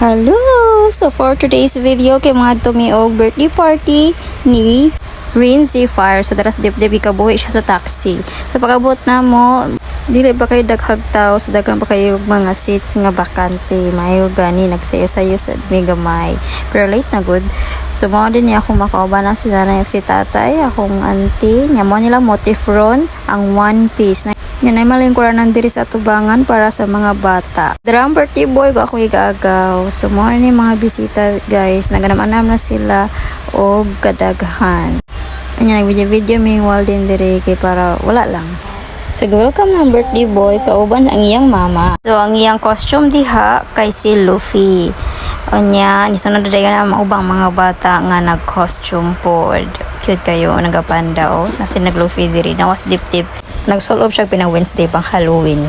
Hello! So for today's video, kay mga tumiog birthday party ni Rinzy Fire. So daras dip ikabuhi siya sa taxi. So pag-abot na mo, dili ba kayo daghag tao, so daghan pa kayo mga seats nga bakante. Mayo gani nagsayo-sayo sa Megamay. Pero late na good. So mo din niya akong makauban na si nanay si tatay, akong auntie. Nya mo nila motifron ang one piece. Yan ay malingkuranan diri sa tubangan para sa mga bata. Drum birthday boy ko ako igagaw. So mo ni mga bisita guys, naganam-anam na sila og kadaghan. Anya nag-video may Walden diri kay para wala lang. So welcome ng birthday boy kauban ang iyang mama. So ang iyang costume diha kay si Luffy. Onya nisunod dayon ang ubang mga bata nga nag-costume pod. Cute kayo nagapanda o. Nasi nag-Luffy diri nawas dip-dip. Nag-solve siya pinang Wednesday pang Halloween.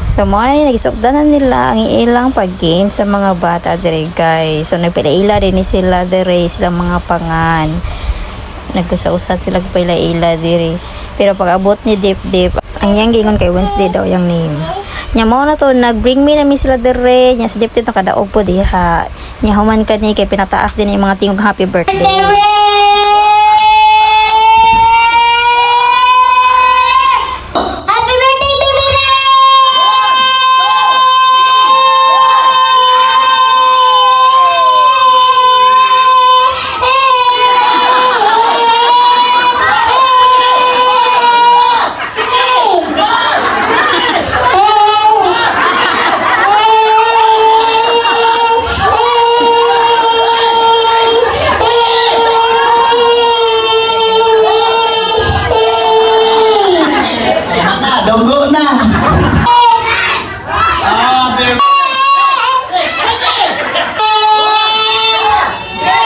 So mo ay nagisugdanan nila ang ilang pag-game sa mga bata diri guys. So nagpila-ila rin ni sila diri silang mga pangan. Nagkasausan sila pila-ila diri. Pero pag abot ni Dip, ang yang gingon kay Wednesday daw yung name. Nya mo na to nag-bring me na mi sila diri. Nya si Dip nakadaog po diha. Nya human kani kay pinataas din yung mga tingog happy birthday. Donggo na.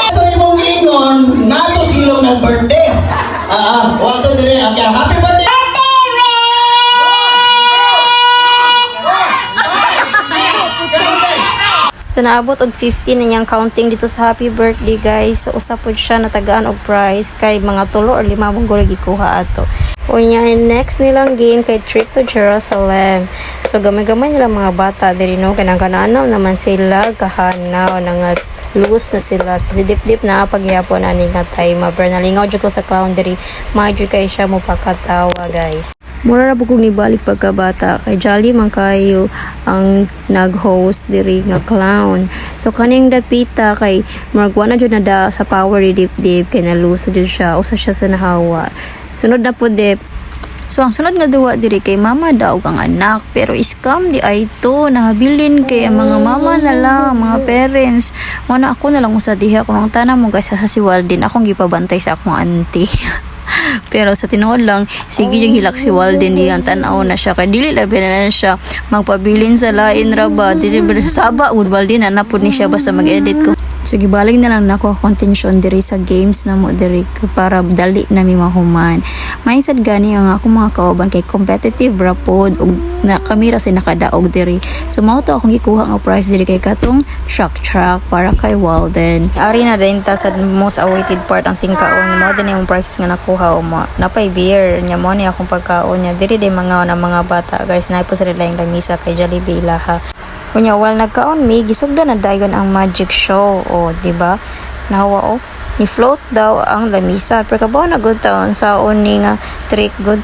Ito imong ingon, nato silong ng birthday. Wato dire ang happy birthday. So naabot og 15 na niyang counting dito sa happy birthday guys. So usapod siya natagaan og prize kay mga 3 or 5 mong gulo gikuha ato. Unya next nilang game kay Trip to Jerusalem. So gamay-gamay nila mga bata diri no kanang kananaw naman sila kahanaw nang lose na sila si Dip na paghihapon ani nga time pero nalingaw jud ko sa clown diri majud kay siya mo pakatawa guys. Mura ra bukog ni balik pagkabata kay jolly man kayo ang nag-host diri nga clown. So kaning dapita kay murag na jud na da sa power ni Dip kay na-lose jud siya usa siya sa nahawa. Sunod na po Dip. So ang sunod nga duwa diri kay mama daw ang anak pero scam di ay to nahabilin kay ang mga mama na lang mga parents. Wala ako na lang usa diha kung ang tanang mo guys sa si Walden akong gipabantay sa akong auntie. Pero sa tinuod lang sige yung hilak si Walden di ang tanaw na siya kay dili labi na siya magpabilin sa lain ra ba dili saba ud Walden na napud ni siya basta mag-edit ko. So gibalig na lang nako contention diri sa games na mo diri para dali na mi mahuman. May sad gani ang ako mga kauban kay competitive ra pod ug na kamera say nakadaog diri. So mao to akong gikuha nga prize diri kay katong shock truck para kay Walden. Ari na din ta sa most awaited part ang tingkaon mo din yung prizes nga nakuha mo. Napay beer nya mo ni akong pagkaon nya diri day mga na mga bata guys na po sila yung lamisa kay Jollibee ilaha. Kunya wal nagkaon mi gisugdan na dayon ang magic show o di ba nahawa o ni float daw ang lamisa pero kabaw na good taon sa uni nga trick good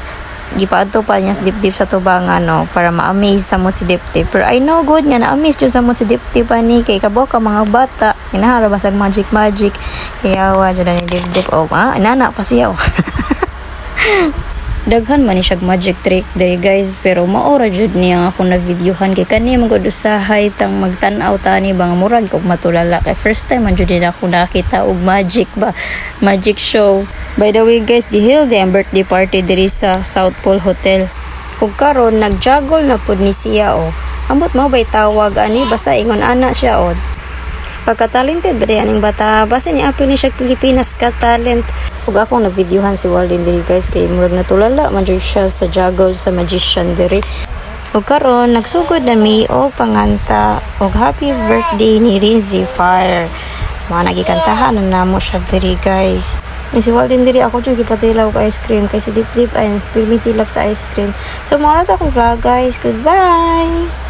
gipaadto pa niya sa Dip sa tubangan no para ma-amaze sa mo si Dip pero I know good nga na-amaze jud sa mo si Dip ani kay kabaw ka mga bata inahara basag magic kaya wa jud ni Dip o inana pa siya daghan man ni siya magic trick diri guys pero maora jud niya ako na videohan kay kani magud usahay tang magtan-aw tani bang murag kog matulala kay first time man jud ako nakita og magic show. By the way guys, giheld ang birthday party diri sa South Pole Hotel ug karon nagjuggle na pud ni siya o ambot mo bay tawag ani basta ingon ana siya o pagka-talented ba aning bata basta ni apil ni siya Pilipinas ka talent ug akong na videohan si Walden diri guys kay murag natulala man jud siya sa juggle sa magician diri ug karon nagsugod na mi og panganta og happy birthday ni Rinzy Fire mga nagikantahan na namo siya diri guys. Si Walden diri ako jud gipatilaw og ice cream kay si Dip ay pilmi tilap sa ice cream. So mo na to akong vlog guys. Goodbye.